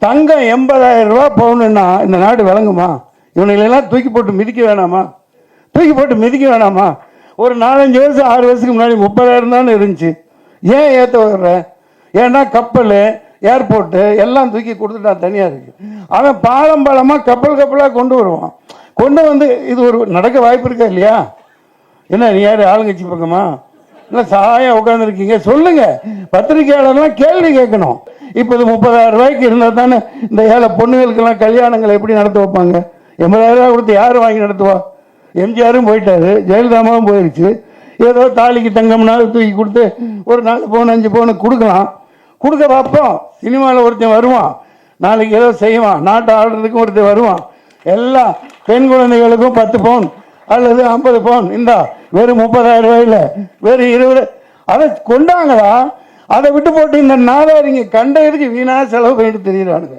தங்கம் 80,000 ரூபாய் பவுனுன்னா இந்த நாடு விளங்குமா? இவனுங்களெல்லாம் தூக்கி போட்டு மிதிக்க வேணாமா? தூக்கி போட்டு மிதிக்க வேணாமா? ஒரு 4-5 வருஷம் 6 வருஷத்துக்கு முன்னாடி 30,000 தானே இருந்துச்சு. ஏன் ஏற்ற வர்ற? ஏன்னா கப்பல், ஏர்போர்ட்டு எல்லாம் தூக்கி கொடுத்துட்டா தனியாக இருக்கு. அவன் பாலமாக கப்பலாக கொண்டு வருவான். கொண்டு வந்து இது ஒரு நடக்க வாய்ப்பு இருக்கா இல்லையா? என்ன நீ யார் ஆளுங்கட்சி பக்கமா இல்லை சாயம் உட்காந்துருக்கீங்க? சொல்லுங்க. பத்திரிகையாளர்லாம் கேள்வி கேட்கணும். இப்போ இது 30,000 ரூபாய்க்கு இருந்தால் தானே இந்த ஏழை பொண்ணுகளுக்கெல்லாம் கல்யாணங்களை எப்படி நடத்த வைப்பாங்க? 80,000 ரூபா கொடுத்து யார் வாங்கி நடத்துவா? எம்ஜிஆரும் போயிட்டாரு, ஜெயலலிதாவும் போயிடுச்சு. ஏதோ தாலிக்கு தங்கம்னாலும் தூக்கி கொடுத்து ஒரு 4 பவுன் 5 பவுன் கொடுக்கலாம். கொடுக்க பார்ப்போம். சினிமாவில் ஒருத்தன் வருவான், நாளைக்கு ஏதோ செய்வான், நாட்டை ஆடுறதுக்கும் ஒருத்தன் வருவான். எல்லா பெண் குழந்தைகளுக்கும் 10 பவுன் அல்லது 50 பவுன் இந்தா வெறும் 30,000 ரூபாயில் வெறும் 20. அதை கொண்டாங்களா? அதை விட்டு போட்டு இந்த நாதாரிங்க கண்ட எதுக்கு வீணா செலவு பண்ணிட்டு தெரியுறானுங்க.